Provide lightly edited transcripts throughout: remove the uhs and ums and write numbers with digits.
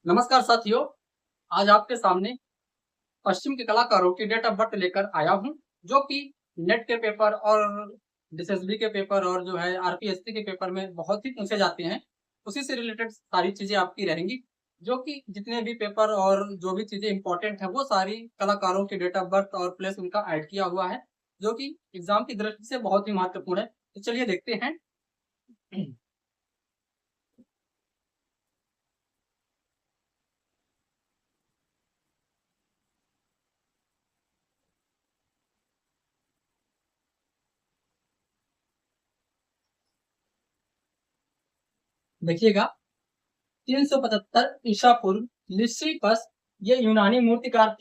नमस्कार साथियों, आज आपके सामने पश्चिम के कलाकारों की डेट ऑफ बर्थ लेकर आया हूँ, जो कि नेट के पेपर और डीएसएसबी के पेपर और जो है आरपीएससी के पेपर में बहुत ही पूछे जाते हैं। उसी से रिलेटेड सारी चीजें आपकी रहेंगी, जो कि जितने भी पेपर और जो भी चीजें इंपॉर्टेंट है वो सारी कलाकारों की डेट ऑफ बर्थ और प्लेस उनका ऐड किया हुआ है, जो कि एग्जाम की दृष्टि से बहुत ही महत्वपूर्ण है। तो चलिए देखते हैं। देखिएगा, 375 ईसा पूर्व लिसिपस, ये यूनानी मूर्तिकार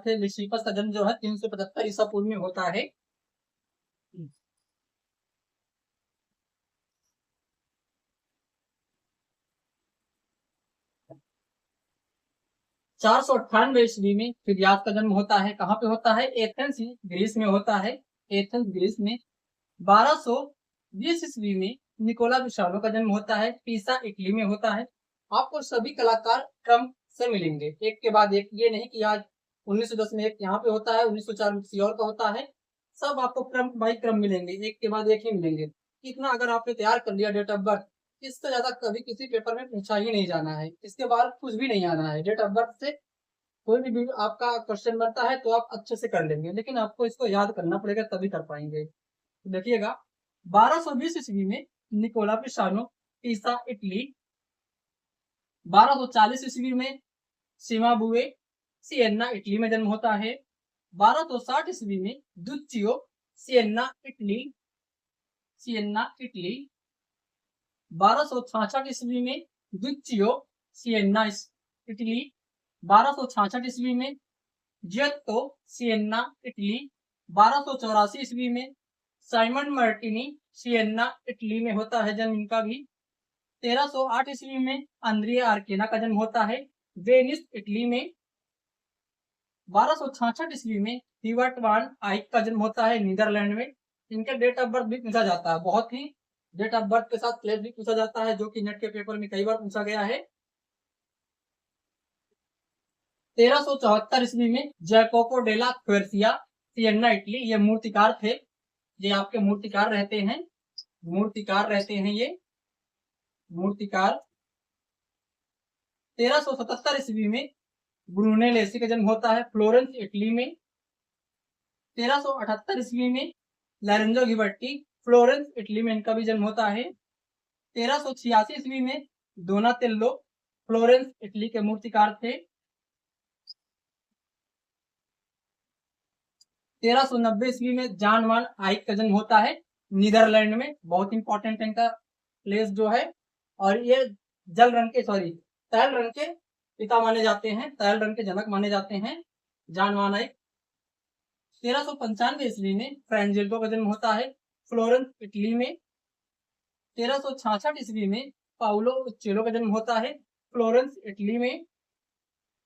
थे। लिसिपस का जन्म जो है 375 ईसा पूर्व में होता है। 498 ईस्वी में फिदियास का जन्म होता है। कहाँ पे होता है? एथेंस ग्रीस में होता है। एथेंस ग्रीस में 1220 ईस्वी में निकोला पिसानो का जन्म होता है। पीसा इटली में होता है। आपको सभी कलाकार क्रम से मिलेंगे, एक के बाद एक। ये नहीं कि आज 1910 में एक यहाँ पे होता है, 1904 में किसी और का होता है। सब आपको क्रम बाई क्रम मिलेंगे, एक के बाद एक ही मिलेंगे। इतना अगर आपने तैयार कर लिया डेट ऑफ बर्थ, इससे ज्यादा कभी किसी पेपर में पूछा ही नहीं जाना है। इसके बाद कुछ भी नहीं आना है। डेट ऑफ बर्थ से कोई भी आपका क्वेश्चन बनता है तो आप अच्छे से कर लेंगे, लेकिन आपको इसको याद करना पड़ेगा, तभी कर पाएंगे। तो देखिएगा, 1220 ईस्वी में निकोला पिसानो, पीसा इटली। 1240 ईस्वी में सिमाबुए, सिएन्ना इटली में जन्म होता है। 1260 ईस्वी में दुच्चियो, सिएन्ना इटली, सिएन्ना इटली। 1266 ईस्वी में दुच्चियो, सिएन्ना इटली। 1266 ईस्वी में जियत्तो, सिएन्ना इटली। 1284 ईस्वी में साइमन मार्टिनी, सिएन्ना इटली में होता है जन्म इनका भी। 1308 ईस्वी में अंद्रिया आर्केना का जन्म होता है, वेनिस इटली में। 1266 ईस्वी में हिवर्ट वान आइक का जन्म होता है, नीदरलैंड में। इनका डेट ऑफ बर्थ भी पूछा जाता है, बहुत ही डेट ऑफ बर्थ के साथ प्लेस भी पूछा जाता है, जो कि नेट के पेपर में कई बार पूछा गया है। 1374 ईस्वी में जैकोपो डेला क्वेर्सिया, सिएन्ना इटली, ये मूर्तिकार थे। ये आपके मूर्तिकार रहते हैं, मूर्तिकार रहते हैं ये मूर्तिकार। 1377 ईस्वी में ब्रूनेलेसी का जन्म होता है, फ्लोरेंस इटली में। 1378 ईस्वी में लॉरेंजो गिबर्टी, फ्लोरेंस इटली में इनका भी जन्म होता है। 1386 ईस्वी में डोनातेल्लो, फ्लोरेंस इटली के मूर्तिकार थे। 1390 ईस्वी में जॉन वान आइक का जन्म होता है, नीदरलैंड में। बहुत इंपॉर्टेंट इनका प्लेस जो है। और ये जल रंग के सॉरी तैल रंग के पिता माने जाते हैं, तैल रंग के जनक माने जाते हैं, जॉन वान आइक। 1395 ईस्वी में फ्रैंजिल्को का जन्म होता है, फ्लोरेंस इटली में। 1366 ईस्वी में पाउलो उच्चेलो का जन्म होता है, फ्लोरेंस इटली में।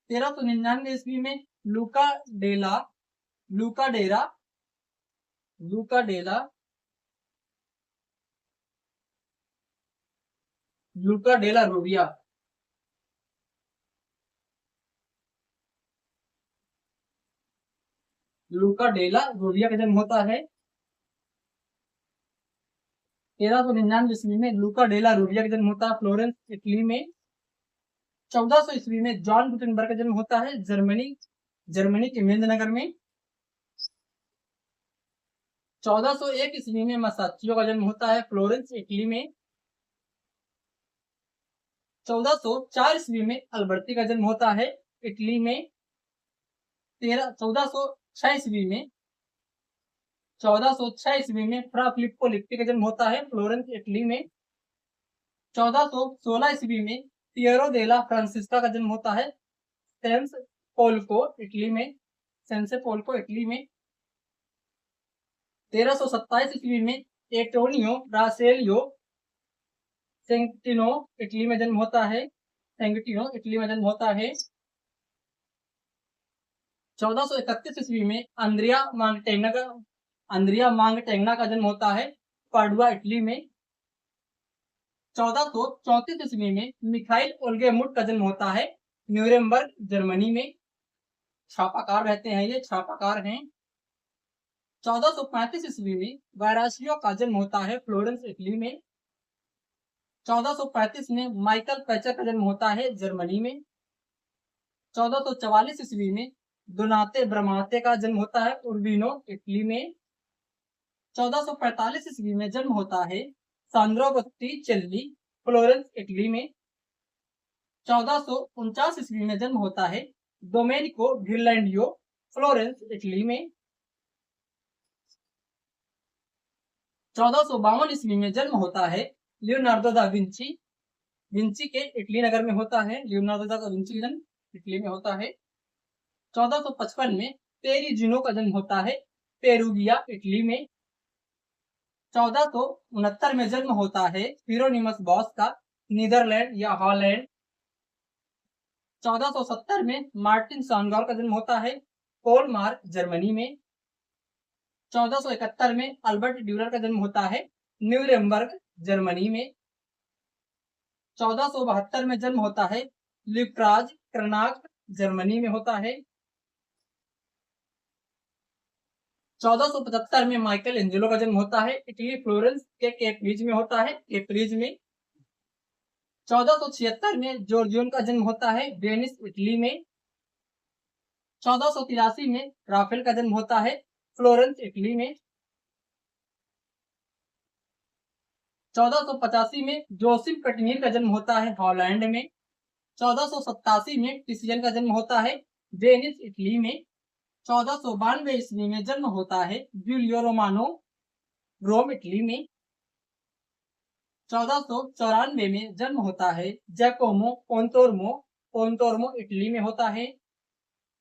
1399 ईस्वी में लूका डेला लूका डेरा लूका डेला लूका डेला रूबिया, लूका डेला रूबिया का जन्म होता है 1399 ईस्वी में। लूका डेला रूबिया का जन्म होता है फ्लोरेंस इटली में। 1400 ईस्वी में जॉन गुटेनबर्ग का जन्म होता है, जर्मनी के मेंज नगर में। 1401 ईस्वी में मसाचियो का जन्म होता है, फ्लोरेंस इटली में। 1404 ईस्वी में अल्बर्टी का जन्म होता है, इटली में। 1406 ईस्वी में 1406 ईस्वी में फ्रा फिलिप्पो लिप्पी का जन्म होता है, फ्लोरेंस इटली में। 1416 ईस्वी में पियरो डेला फ्रांसिस्का का जन्म होता है, सेंस पोल्को इटली में, सेंसे पोल्को इटली में। 1327 ईस्वी में एटोनियो ब्रासेलियो सेंटिनो इटली में जन्म होता है, सेंटिनो इटली में जन्म होता है। 1431 ईस्वी में अंद्रिया मांगटेगना का जन्म होता है, पाडुआ इटली में। 1434 ईस्वी में मिखाइल ओल्गेमुट का जन्म होता है न्यूरेमबर्ग जर्मनी में। छापाकार रहते हैं, ये छापाकार हैं। 1435 ईस्वी में वैरासियो का जन्म होता है फ्लोरेंस इटली में। 1435 में माइकल पैचर का जन्म होता है जर्मनी में। 1444 ईस्वी में दोनाते ब्रह्माते का जन्म होता है उर्बिनो इटली में। 1445 ईस्वी में जन्म होता है सांद्रो बोत्तिचेल्ली फ्लोरेंस इटली में। 1449 ईस्वी में जन्म होता है डोमेनिको गिर्लैंडियो फ्लोरेंस इटली में। 1452 ईस्वी में जन्म होता है लियोनार्डो दा विंची, विंची के इटली नगर में होता है। लियोनार्डो दा विंची जन्म इटली में होता है। 1455 में पेरिजिनो का जन्म होता है पेरुगिया इटली में। 1469 में जन्म होता है हिरोनिमस बॉस का नीदरलैंड या हॉलैंड। 1470 में मार्टिन सांगौर का जन्म होता है कोलमार्क जर्मनी में। 1471 में अल्बर्ट ड्यूरर का जन्म होता है न्यूरेमबर्ग जर्मनी में। 1472 में जन्म होता है लिप्राज कर्नाग जर्मनी में होता है। 1475 में माइकल एंजेलो का जन्म होता है इटली फ्लोरेंस के कैप्रीज में होता है, कैप्रीज में। 1476 में जॉर्जियन का जन्म होता है वेनिस इटली में। 1483 में राफेल का जन्म होता है फ्लोरेंस इटली में। 1485 में जोसेफ कटनीर का जन्म होता है हॉलैंड में। 1487 में टिसियन का जन्म होता है वेनिस इटली में। 1492 ईस्वी में जन्म होता है जूलियो रोमानो रोम इटली में। 1494 में जन्म होता है जैकोमो पोंतोर्मो इटली में होता है।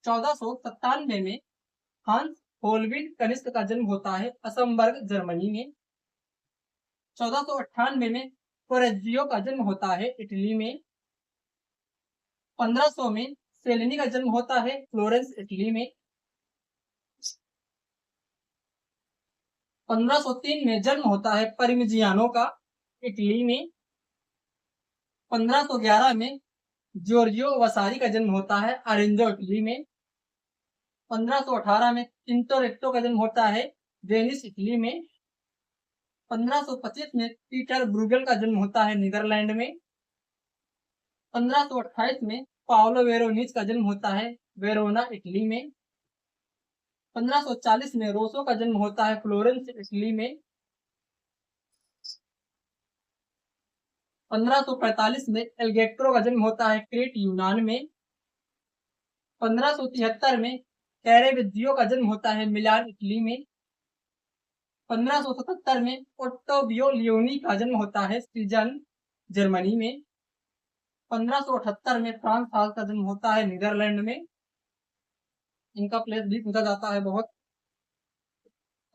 1497 में हांस होलविन कनिष्क का जन्म होता है असमबर्ग जर्मनी में। 1498 में कोरेजियो का जन्म होता है इटली में। 1500 में सेलेनी का जन्म होता है फ्लोरेंस इटली में। 1503 में जन्म होता है परमिजियानो का इटली में। 1511 में जॉर्जियो वसारी का जन्म होता है अरेंजो इटली में। 1518 में टिंटोरेट्टो का जन्म होता है वेनिस इटली में। 1525 में पीटर ब्रूगल का जन्म होता है नीदरलैंड में। 1528 में पाओलो वेरोनिच का जन्म होता है वेरोना इटली में। 1540 में रोसो का जन्म होता है फ्लोरेंस इटली में। 1545 में एल्गेक्ट्रो का जन्म होता है क्रीट यूनान में। 1573 में कैरेविजियो का जन्म होता है मिलान इटली में। 1577 में ओट्टोवियो लियोनी का जन्म होता है सीजन जर्मनी में। 1578 में फ्रांस हाल का जन्म होता है नीदरलैंड में। इनका प्लेस भी पूछा जाता है बहुत।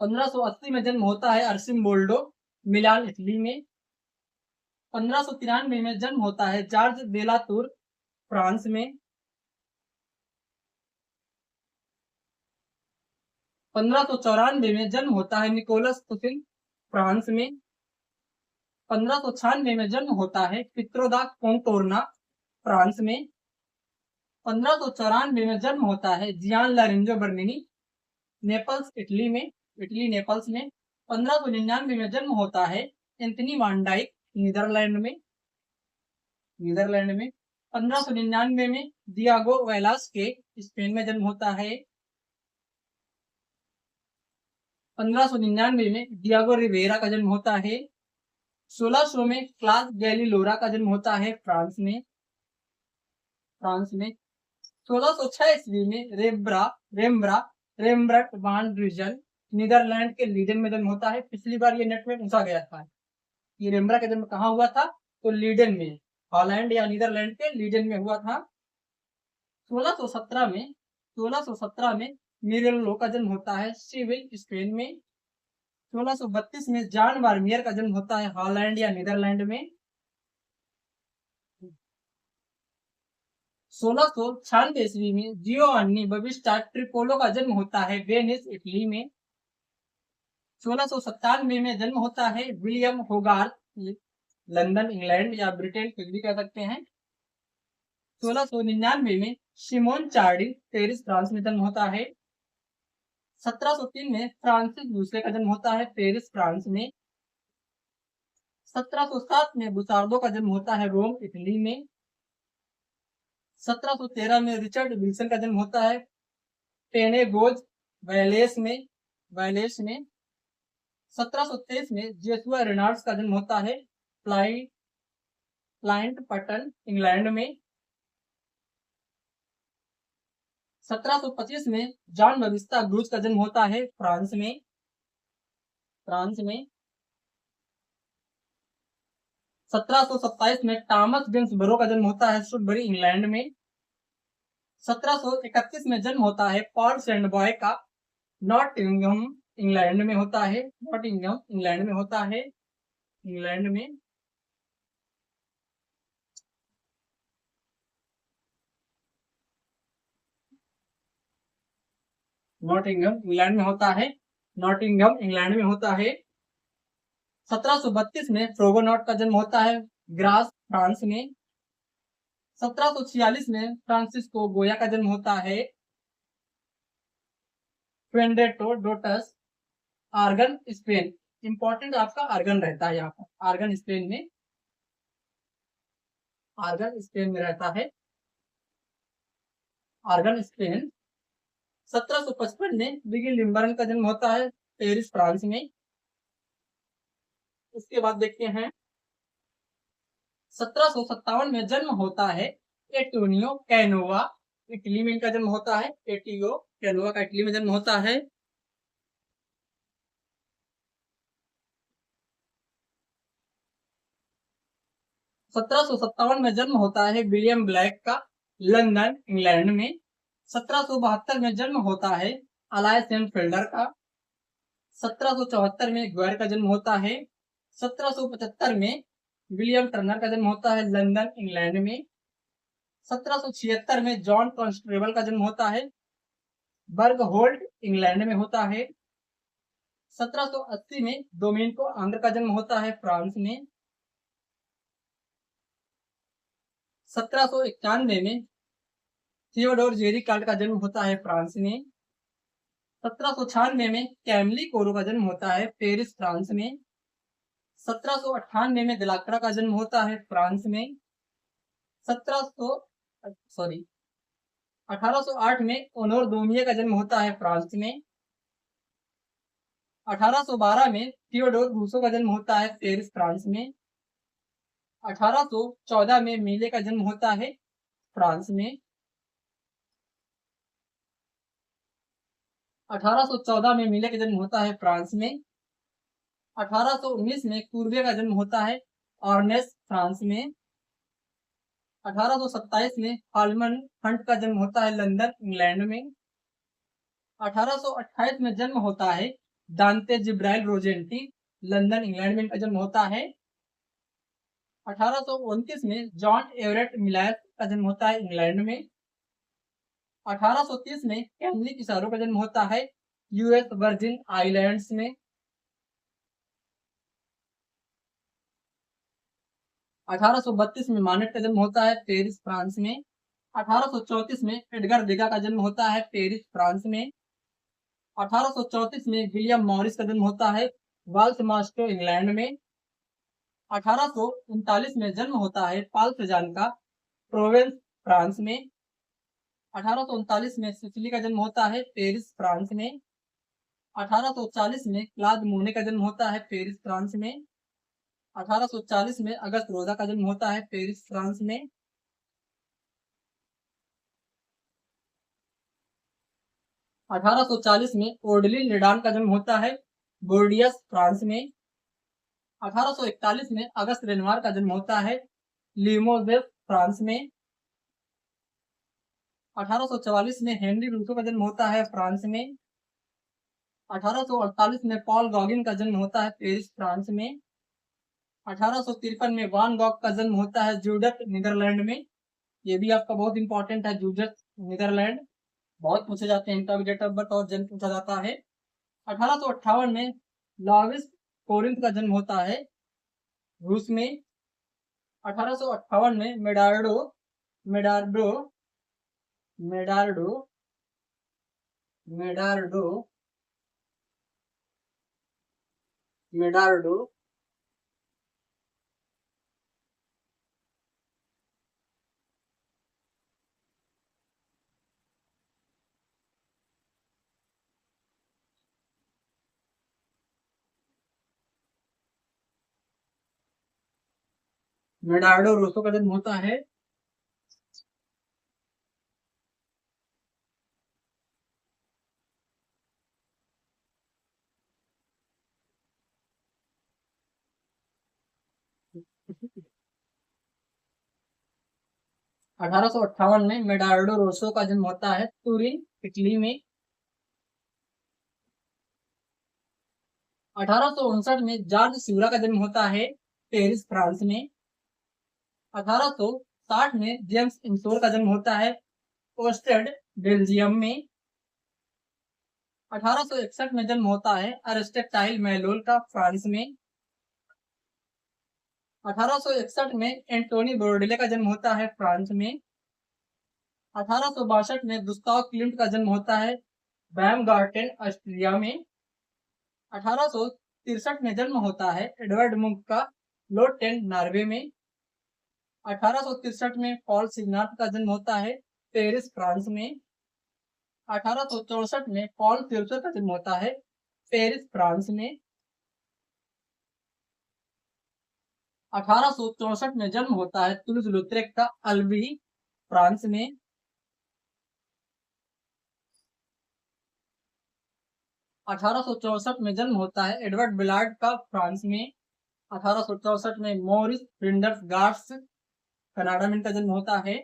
1580 में जन्म होता है अर्सिम बोल्डो मिलान इटली में। 1593 में जन्म होता है जॉर्ज देलातूर फ्रांस में। 1594 में जन्म होता है निकोलस तुसिन फ्रांस में। 1596 में जन्म होता है पित्रोदा कोंटोरना फ्रांस में। 1594 में जन्म होता है जियान लरेंजो बर्निनी नेपल्स इटली में, इटली नेपल्स में। 1599 में जन्म होता है एंथनी वान डाइक नीदरलैंड में, नीदरलैंड में। 1599 में डियागो वेलास्के स्पेन में जन्म होता है। 1599 में डियागो रिवेरा का जन्म होता है। 1600 में क्लास गैलीलोरा का जन्म होता है फ्रांस में, फ्रांस में। 1606 ईस्वी में रेम्ब्राट वान ड्यूजन नीदरलैंड के लीडन में जन्म होता है। पिछली बार ये नेट में पूछा गया था, ये रेम्ब्रा का जन्म कहाँ हुआ था, तो लीडन में, हॉलैंड या नीदरलैंड के लीडन में हुआ था। 1617 में मिरेलो का जन्म होता है सिविल स्पेन में। 1632 में जॉन वार्मियर का जन्म होता है हॉलैंड या नीदरलैंड में। 1696 ईस्वी में जियोवान्नी बबिस्टा ट्रिपोलो का जन्म होता है वेनिस इटली में। 1697 में जन्म होता है विलियम होगार्थ लंदन इंग्लैंड या ब्रिटेन कुछ भी कह सकते हैं। 1699 में शिमोन चार्डी पेरिस फ्रांस में जन्म होता है। 1703 में फ्रांसिस दूसरे का जन्म होता है पेरिस फ्रांस में। 1707 में बुसार्दो का जन्म होता है रोम इटली में। 1713 में रिचर्ड विल्सन का जन्म होता है पेनेगोज वैलेस में। 1723 में जेसुआ रेनाल्ड्स का जन्म होता है प्लाइंट पटन इंग्लैंड में। 1725 में जॉन बविस्ता ग्रूज का जन्म होता है फ्रांस में। 1727 में थॉमस विंसबरो का जन्म होता है शुडबरी इंग्लैंड में। 1731 में जन्म होता है पॉल सेंडबॉय का नॉटिंघम इंग्लैंड में होता है। इंग्लैंड में नॉटिंघम इंग्लैंड में होता है। 1732 में फ्रोगोनॉट का जन्म होता है ग्रास फ्रांस में। 1746 में फ्रांसिस्को गोया का जन्म होता है फेंडेटो डोटस आर्गन स्पेन। इंपॉर्टेंट आपका आर्गन रहता है यहाँ पर। आर्गन स्पेन में रहता है आर्गन स्पेन। 1755 में बिगी लिम्बर्न का जन्म होता है पेरिस फ्रांस में। उसके बाद देखते हैं 1757 में जन्म होता है एंटोनियो कैनोवा इटली में इनका जन्म होता है। एटियो कैनोवा का इटली में जन्म होता है। 1757 में जन्म होता है विलियम ब्लैक का लंदन इंग्लैंड में। 1772 में जन्म होता है अलायस फेल्डर का। 1774 में ग्वेर का जन्म होता है। 1775 में विलियम टर्नर का जन्म होता है लंदन इंग्लैंड में। 1776 में जॉन कॉन्स्टेबल का जन्म होता है बर्ग होल्ट इंग्लैंड में होता है। 1780 में डोमिनिको आंग्र का जन्म होता है फ्रांस में। 1791 में थियोडोर जेरी कार्ड का जन्म होता है फ्रांस में। 1796 में कैमली कोरो का जन्म होता है पेरिस फ्रांस में। 1798 में दिलाक्रा का जन्म होता है फ्रांस में। 1808 में ओनोर दोमिये का जन्म होता है फ्रांस में। 1812 में थियोडोर रूसो का जन्म होता है पेरिस फ्रांस में। 1814 में मीले का जन्म होता है फ्रांस में। 1814 में मीले का जन्म होता है फ्रांस में। 1819 में कुर्बे का जन्म होता है ऑर्नेस फ्रांस में। 1827 में हालमन हंट का जन्म होता है लंदन इंग्लैंड में। 1828 में जन्म होता है दांते जिब्राइल रोजेंटी लंदन इंग्लैंड में इनका जन्म होता है। 1829 में जॉन एवरेट मिलायस का जन्म होता है इंग्लैंड में। 1830 में कैमली पिसारो का जन्म होता है यूएस वर्जिन आइलैंड्स में। 1832 में मानेट का जन्म होता है पेरिस फ्रांस में। 1834 में एडगर देगा का जन्म होता है पेरिस फ्रांस में। 1834 में विलियम मॉरिस का जन्म होता है वाल्स मास्को इंग्लैंड में। 1839 में जन्म होता है पाल सेजान का प्रोवेंस फ्रांस में। 1839 में सिसिली का जन्म होता है पेरिस फ्रांस में। 1840 में क्लाद मोने का जन्म होता है पेरिस फ्रांस में। 1840 में अगस्त रोजा का जन्म होता है पेरिस फ्रांस में। 1840 में ओर्डली लेडान का जन्म होता है बोर्डियस फ्रांस में। 1841 में अगस्त रेनवार का जन्म होता है लिमोजेस फ्रांस में। 1844 में हेनरी रूसो का जन्म होता है फ्रांस में। 1848 में पॉल गॉगिन का जन्म होता है पेरिस फ्रांस में। 1853 में वान गॉग का जन्म होता है जूडत नीदरलैंड में। ये भी आपका बहुत इंपॉर्टेंट है जूडत नीदरलैंड, बहुत पूछे जाते हैं इनका भी डेट ऑफ बर्थ और जन्म पूछा जाता है। 1858 में लॉविस कोरिंथ का जन्म होता है रूस में। 1858 में मेडार्डो मेडार्डो मेडार्डो मेडार्डो मेडार्डो मेडार्डो रूसो का जन्म होता है 1858 में मेडार्डो रोसो का जन्म होता है तुरिन, इटली में। 1859 में जॉर्ज सिवरा का जन्म होता है पेरिस, फ्रांस में। 1860 में जेम्स इंसोर का जन्म होता है ओस्टेड, बेल्जियम में। 1861 में जन्म होता है अरिस्टोटाइल मैलोल का, फ्रांस में। 1861 में एंटोनी बोर्डेले का जन्म होता है फ्रांस में। 1862 में गुस्ताव क्लिम्ट का जन्म होता है बैमगार्टेन, ऑस्ट्रिया में। 1863 में जन्म होता है एडवर्ड मुंक का, लोटेन, नॉर्वे में। 1863 में पॉल सिग्नार्ट का जन्म होता है पेरिस, फ्रांस में। 1864 में पॉल फिल्चर का जन्म होता है पेरिस, फ्रांस में। 1864 में जन्म होता है तुलुज लुत्रेक का, अल्बी, फ्रांस में। 1864 में जन्म होता है एडवर्ड बिलार्ड का, फ्रांस में। 1864 में मॉरिस फ्रिंडर्स गार्ड्स, कनाडा में इनका जन्म होता है।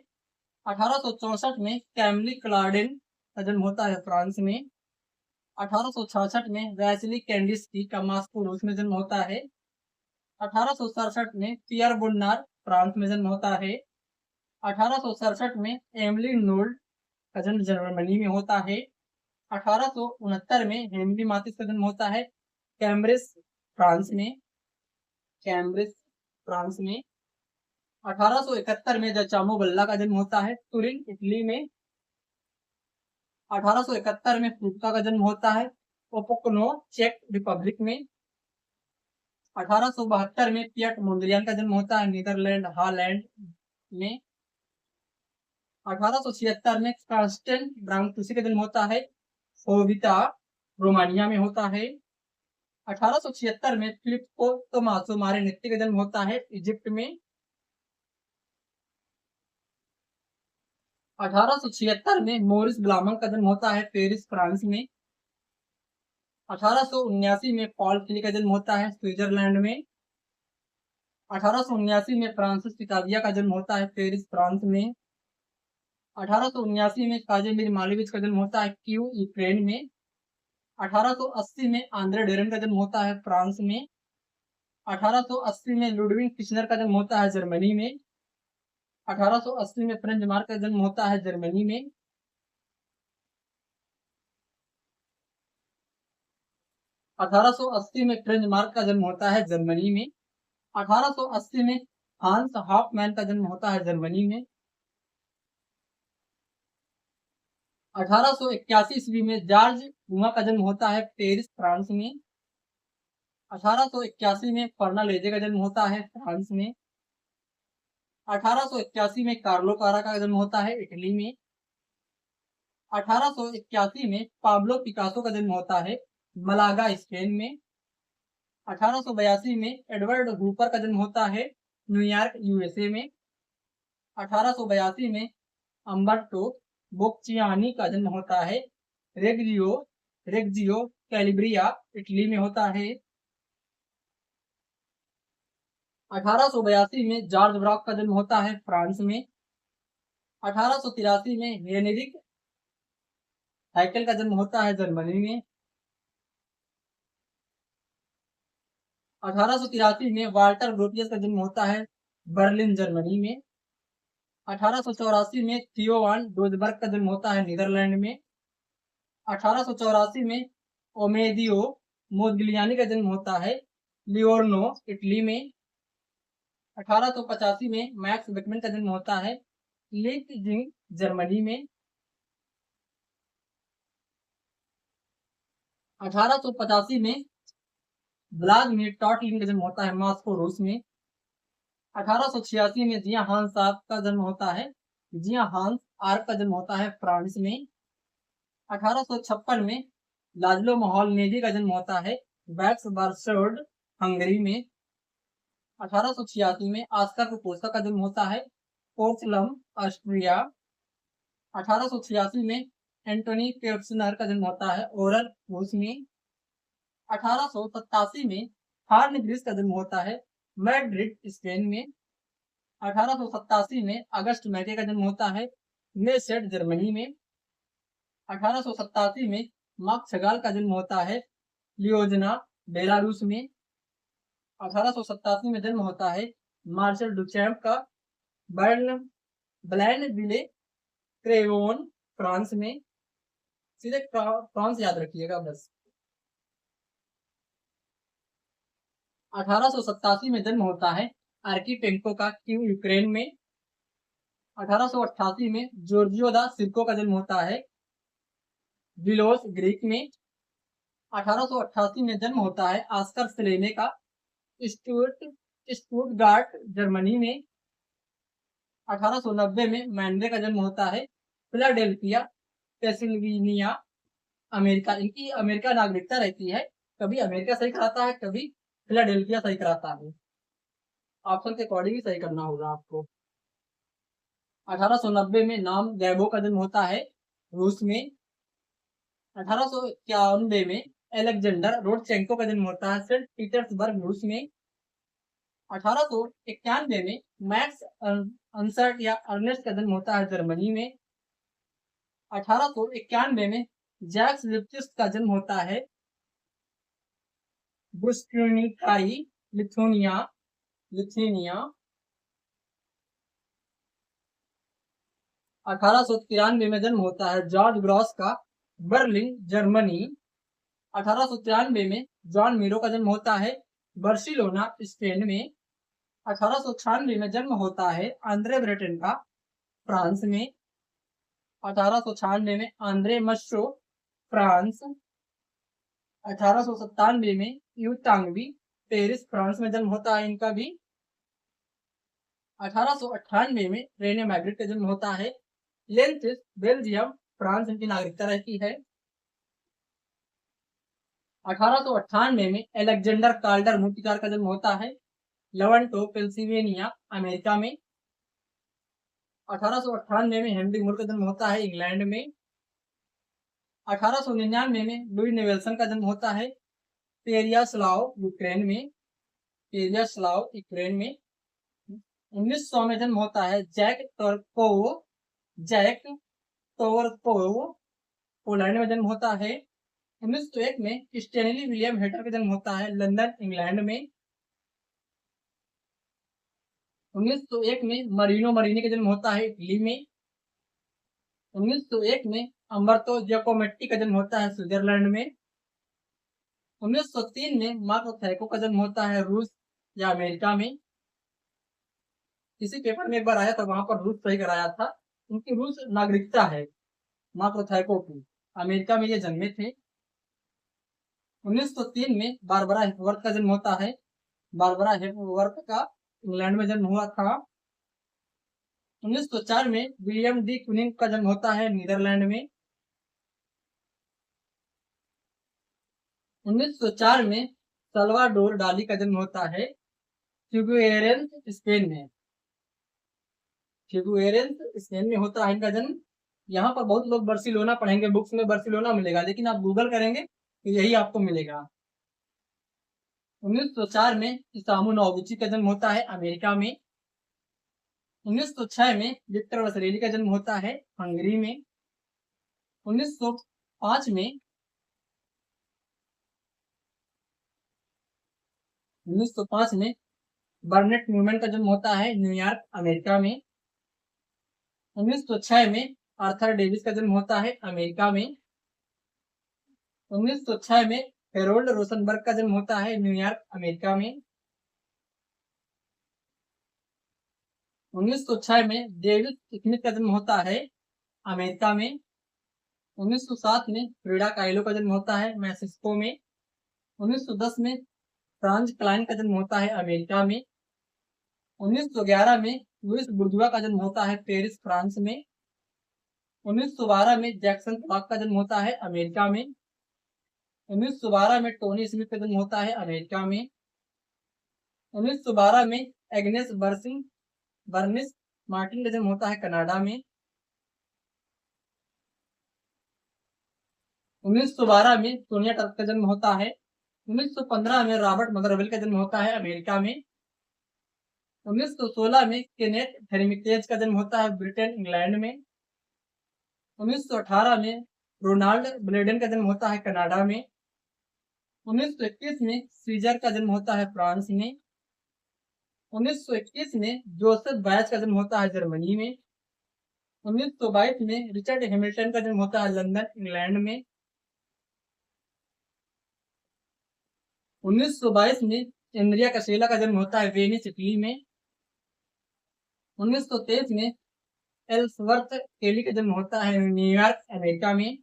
1864 में कैमली क्लार्डेन का जन्म होता है फ्रांस में। 1866 में वैसिली कैंडिस्की का मॉस्को, रूस में जन्म होता है। 1867 में पियर बुन्नार, फ्रांस में जन्म होता है। 1867 में एमिली नोल्ड का जन्म जर्मनी में होता है। 1869 में हेनरी माथिस का जन्म होता है कैम्ब्रिज, फ्रांस में। कैम्ब्रिज, फ्रांस में। 1871 में जचामो बल्ला का जन्म होता है तुरिन, इटली में। 1871 में फुटका का जन्म होता है ओपोकनो, चेक रिपब्लिक में। 1872 में पियट मोंद्रियान का जन्म होता है नीदरलैंड, हॉलैंड में। 1876 में कार्स्टेन ब्राउनकुसी का जन्म होता है फोविता, रोमानिया में होता है। 1876 में फिलिप्पो तोमासो मारिनेत्ती का जन्म होता है इजिप्ट में। 1876 में मोरिस ब्लामन का जन्म होता है पेरिस, फ्रांस में। 1879 में पॉल क्ली का जन्म होता है स्विट्जरलैंड में। 1879 में फ्रांसिस पिताविया का जन्म होता है पेरिस, फ्रांस में। 1879 में काजिमिर मालेविच का जन्म होता है कीव, यूक्रेन में। 1880 में आंद्रे डेरन का जन्म होता है फ्रांस में। 1880 में लुडविग किशनर का जन्म होता है जर्मनी में। 1880 में फ्रेंच मार्क का जन्म होता है जर्मनी में। 1880 में फ्रेंच मार्क का जन्म होता है जर्मनी में। 1880 में हांस हॉफमैन का जन्म होता है जर्मनी में। 1881 ईस्वी में जॉर्ज हुआ का जन्म होता है पेरिस, फ्रांस में। 1881 में फर्नालेजे का जन्म होता है फ्रांस में। 1881 में कार्लो कारा का जन्म होता है इटली में। 1881 में पाब्लो पिकासो का जन्म होता है मलागा, स्पेन में। 1882 में एडवर्ड हूपर का जन्म होता है न्यूयॉर्क, यूएसए में। 1882 में अम्बर्टो बोक्चियानी का जन्म होता है रेग्जियो रेग्जियो कैलिब्रिया, इटली में होता है। 1882 में जॉर्ज ब्रॉक का जन्म होता है फ्रांस में। 1883 में हेनरिक हैकेल का जन्म होता है जर्मनी में। 1883 में वाल्टर ग्रोपियस का जन्म होता है बर्लिन, जर्मनी में। 1884 में थियो वान डोजबर्ग का जन्म होता है नीदरलैंड में। 1884 में ओमेदियो मोदिलियानी का जन्म होता है लियोर्नो, इटली में। 1885 में मैक्स बेकमैन का जन्म होता है लीप्जिग जर्मनी में। 1885 में व्लादिमीर टॉटलिन का जन्म होता है मॉस्को रूस में। 1886 में जिया हांस आर्क का जन्म होता है, जिया हांस आर्क का जन्म होता है फ्रांस में। 1856 में लाजलो मोहलनेगी का जन्म होता है वैक्स बार्सोड हंगरी में। 1886 में ऑस्कर कुपोसा का जन्म होता है पोर्टलम ऑस्ट्रिया। 1886 में एंटोनी पेप्सनर का जन्म होता है ओरल रूस में। 1887 में हार्न ग्रीस का जन्म होता है मैड्रिड स्पेन में। 1887 में अगस्त मैके का जन्म होता है मेसेट जर्मनी में। 1887 में मार्क छगाल का जन्म होता है लियोजना बेलारूस में। 1887 में जन्म होता है मार्शल डुचैम्प का ब्लैन विले क्रेवोन फ्रांस में। सीधे फ्रांस याद रखिएगा बस। 1887 में जन्म होता है आर्किपेंको का कीव यूक्रेन में। 1888 में जॉर्जियो दा सिर्को का जन्म होता है विलोस ग्रीक में। 1888 में जन्म होता है ऑस्कर सेलेने का स्टुटगार्ट जर्मनी में। 1890 में मैंडे का जन्म होता है फिलाडेल्फिया पेंसिल्वेनिया अमेरिका। इनकी अमेरिका नागरिकता रहती है, कभी अमेरिका सही कराता है कभी फिलाडेल्फिया सही कराता है, ऑप्शन के अकॉर्डिंग ही सही करना होगा आपको। 1890 में नाम गैबो का जन्म होता है रूस में। 1891 में एलेक्जेंडर रोडचेंको का जन्म होता है सेंट पीटर्सबर्ग रूस में। 1891 में मैक्स अंसर्ट या अर्नेस्ट का जन्म होता है जर्मनी में। 1891 में जैक्स लिप्चिस का जन्म होता है बुस्ट्रिनिकाई लिथुनिया। 1893 में जन्म होता है जॉर्ज ग्रॉस का बर्लिन जर्मनी। 1893 में जॉन मीरो का जन्म होता है बार्सिलोना स्पेन में। 1896 में जन्म होता है आंद्रे ब्रेटन का फ्रांस में। 1896 में आंद्रे मस्ट्रो फ्रांस। 1897 में यू तांगवी पेरिस फ्रांस में जन्म होता है इनका भी। 1898 में रेने मैग्रिट का जन्म होता है लेंटिस बेल्जियम फ्रांस इनकी नागरिकता रहती है। 1898 में एलेक्जेंडर कार्ल्डर मूर्तिकार का जन्म होता है लवंटो पेंसिल्वेनिया अमेरिका में। 1898 में हेनरी मूर का जन्म होता है इंग्लैंड में। 1899 में लुई नेवेल्सन का जन्म होता है पेरियास्लाव यूक्रेन में। 1900 में जन्म होता है जैक टोरकोव पोलैंड में जन्म होता है। 1901 में स्टेनली विलियम हेटर का जन्म होता है लंदन इंग्लैंड में। 1901 में मरीनो मरीनी का जन्म होता है इटली में। 1901 में अम्बर्तो जियोकोमेट्टी का जन्म होता है स्विट्जरलैंड में। 1903 में मार्को थैको का जन्म होता है रूस या अमेरिका में। किसी पेपर में एक बार आया था, वहां पर रूस सही कराया था, उनकी रूस नागरिकता है मार्को थैको की, अमेरिका में ये जन्मे थे। 1903 में बारबरा हेपवर्थ का जन्म होता है, बारबरा हेपवर्थ का इंग्लैंड में जन्म हुआ था। 1904 में विलियम डी क्विनिंग का जन्म होता है नीदरलैंड में। 1904 में सल्वाडोर डाली का जन्म होता है फिगुएरेस स्पेन में। फिगुएरेस स्पेन में होता है इनका जन्म। यहाँ पर बहुत लोग बार्सिलोना पढ़ेंगे, बुक्स में बार्सिलोना मिलेगा, लेकिन आप गूगल करेंगे तो यही आपको मिलेगा। 1904 में इसामू नोगुची का जन्म होता है अमेरिका में। 1906 में विक्टर वसरेली का जन्म होता है हंगरी में। 1905 में 1905 में बर्नेट न्यूमैन का जन्म होता है न्यूयॉर्क अमेरिका में। 1906 में आर्थर डेविस का जन्म होता है अमेरिका में। 1906 में हेरोल्ड रोसनबर्ग का जन्म होता है न्यूयॉर्क अमेरिका में। 1906 में डेविड स्मिथ का जन्म होता है अमेरिका में। 1907 में फ्रीडा काइलो का जन्म होता है मैक्सिको में। 1910 में फ्रांज क्लाइन का जन्म होता है अमेरिका में। 1911 में लुइस बुर्जुआ का जन्म होता है पेरिस फ्रांस में। 1912 में जैक्सन पॉक का जन्म होता है अमेरिका में। 1912 में टोनी स्मिथ का जन्म होता है अमेरिका में। 1912 में एग्नेस बर्निस मार्टिन का जन्म होता है कनाडा में। 1912 में सोनिया टर्क का जन्म होता है। 1915 में रॉबर्ट मदरविल का जन्म होता है अमेरिका में। 1916 में केनेथ हेर्मिटेज का जन्म होता है ब्रिटेन इंग्लैंड में। 1918 में रोनाल्ड ब्लेडन का जन्म होता है कनाडा में। 1921 में सीजर का जन्म होता है फ्रांस में। 1921 में जोसेफ बायस का जन्म होता है जर्मनी में। 1922 में रिचर्ड हैमिल्टन का जन्म होता है लंदन इंग्लैंड में। 1922 में एंड्रिया कसेला का जन्म होता है वेनिस इटली में। 1923 में एल्सवर्थ केली का जन्म होता है न्यूयॉर्क अमेरिका में।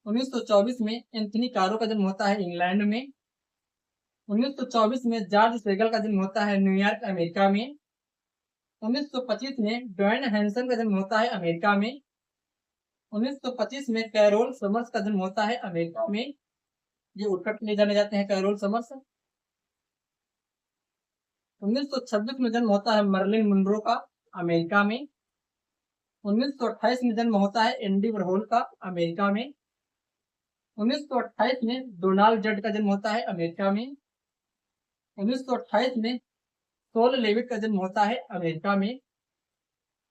1924 में एंथनी कारो का जन्म होता है इंग्लैंड में। 1924 में जॉर्ज सेगल का जन्म होता है न्यूयॉर्क अमेरिका में। 1925 में ड्वेन हैंसन का जन्म होता है अमेरिका में। 1925 में कैरोल समर्स का जन्म होता है अमेरिका में। ये उत्कट नहीं जाने जाते हैं कैरोल समर्स। 1926 में जन्म होता है मर्लिन मुनरो का अमेरिका में। 1928 में जन्म होता है एंडी वरहोल का अमेरिका में। 1928 में डोनाल्ड जड का जन्म होता है अमेरिका में। 1928 में सोल लेविट का जन्म होता है अमेरिका में।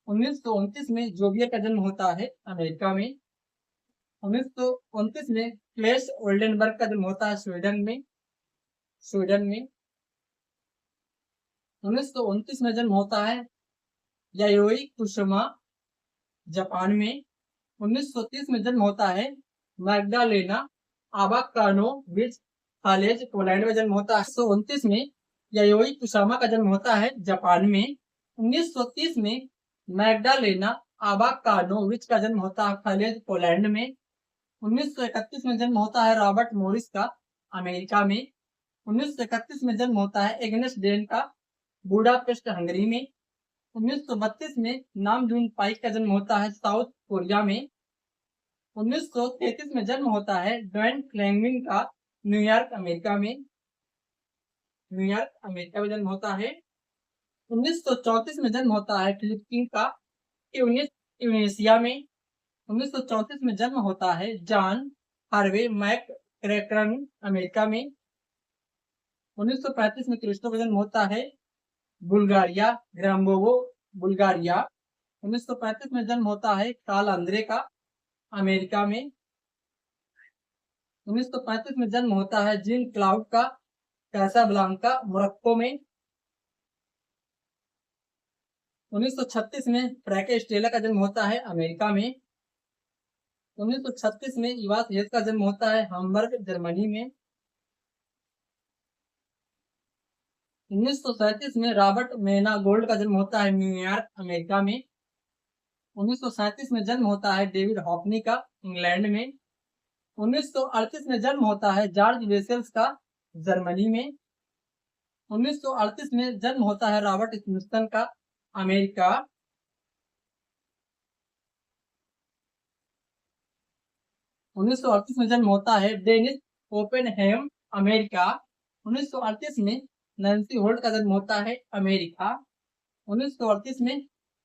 1929 में जोबियर का जन्म होता है अमेरिका में। 1929 में क्लेस ओल्डेनबर्ग का जन्म होता है स्वीडन में। 1929 में जन्म होता है यायोई कुशमा जापान में। 1930 में जन्म होता है मैग्डालेना आबाकानोविच कॉलेज पोलैंड में जन्म होता है। 1929 में यायोई कुसामा का जन्म होता है जापान में। 1930 में मैग्डालेना आबाकानोविच का जन्म होता है कॉलेज पोलैंड में। 1931 में जन्म होता है रॉबर्ट मोरिस का अमेरिका में। 1931 में जन्म होता है एग्नेस डेन का बुडापेस्ट हंगरी में। 1932 में नामजून पाइक का जन्म होता है साउथ कोरिया में। 1933 में जन्म होता है ड्वेन फ्लेमिंग का न्यूयॉर्क अमेरिका में। जन्म होता है। 1934 में जन्म होता है फिलिपीन का ट्यूनिसिया में। 1934 में जन्म होता है जॉन हार्वे मैक क्रैकरन अमेरिका में। 1935 में क्रिस्टो का जन्म होता है बुल्गारिया ग्राम्बोवो बुल्गारिया। 1935 में जन्म होता है कार्ल आंद्रे का अमेरिका में। 1935 में जन्म होता है जीन क्लाउड का कैसाब्लांका मोरक्को में। 1936 में फ्रैंके स्टेला का जन्म होता है अमेरिका में। 1936 में इवास हेस का जन्म होता है हाम्बर्ग जर्मनी में। 1937 में रॉबर्ट मेना गोल्ड का जन्म होता है न्यूयॉर्क अमेरिका में। 1937 में जन्म होता है डेविड हॉपनी का इंग्लैंड में। 1938 में जन्म होता है जॉर्ज वेसेल्स का जर्मनी में। 1938 में जन्म होता है रॉबर्ट स्मिथसन का अमेरिका। 1938 में जन्म होता है डेनिस ओपेनहेम अमेरिका। 1938 में नैन्सी होल्ट का जन्म होता है अमेरिका। 1938 में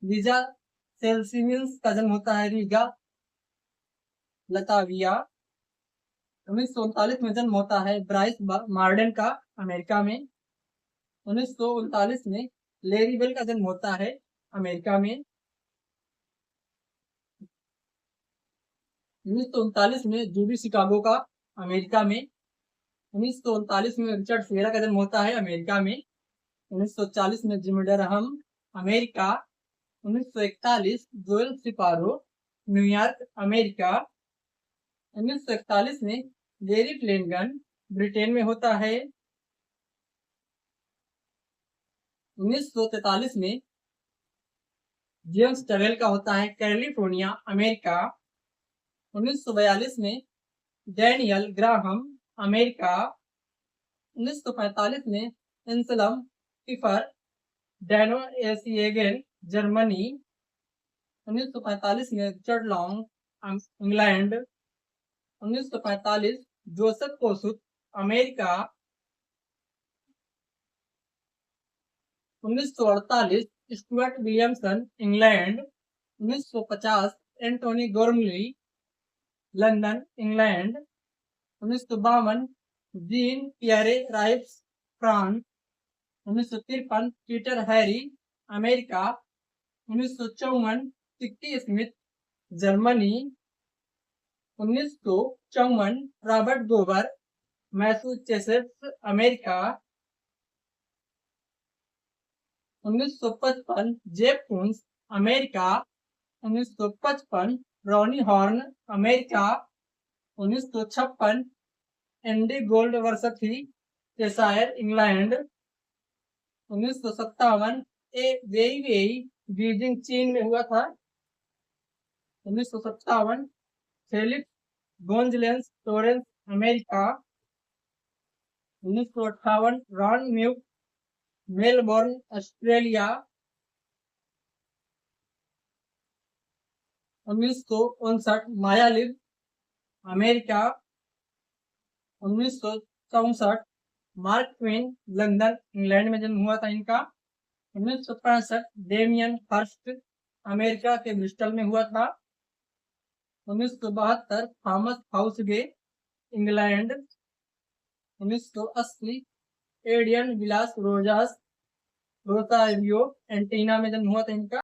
लीजा सेल्सियस का जन्म होता है रीगा लताविया। 1939 में जन्म होता है ब्राइस मार्डन का अमेरिका में। 1939 में लेरी बेल का जन्म होता है अमेरिका में। 1939 में जूबी शिकागो का अमेरिका में। 1939 में रिचर्ड सेरा का जन्म होता है अमेरिका में। 1940 में Jim Durham America. 1941 Joel Shapiro New York America. 1941 में जेरी फ्लेनगन ब्रिटेन में होता है। 1943 में जेम्स टवेल का होता है कैलिफोर्निया, अमेरिका। 1942 में डैनियल ग्राहम, अमेरिका। 1945 में एंसलम पिफर, डैनोएसिएगेन, जर्मनी। 1945 में Richard Long, England. 1945 Joseph Kosuth, America. 1948 Stuart Williamson, England. 1950 Antony Gormley, London, England. 1952 Jean Pierre राइप्स, फ्रांस। 1953 Peter Harry, America. 1954 सिक्की Smith, Germany. 1954 Robert Gober, Massachusetts, America. 1955 Jeff Koons, America. 1955 Roni Horn, America. 1956 Andy Goldsworthy, Cheshire, England. 1957 Ai Weiwei, Beijing, चीन में हुआ था। 1957 Felix Gonzalez Torres, America. 1958 Ron Mueck, Melbourne, Australia. 1959 माया Lin, America. 1964 Mark Twain, London, England में जन्म हुआ था इनका। 1965 Damien Hirst, America के ब्रिस्टल में हुआ था। 1972 Thomas Houseago, England. 1980 Adrian Villar Rojas, Rosario, एंटीना में जन्म हुआ था इनका।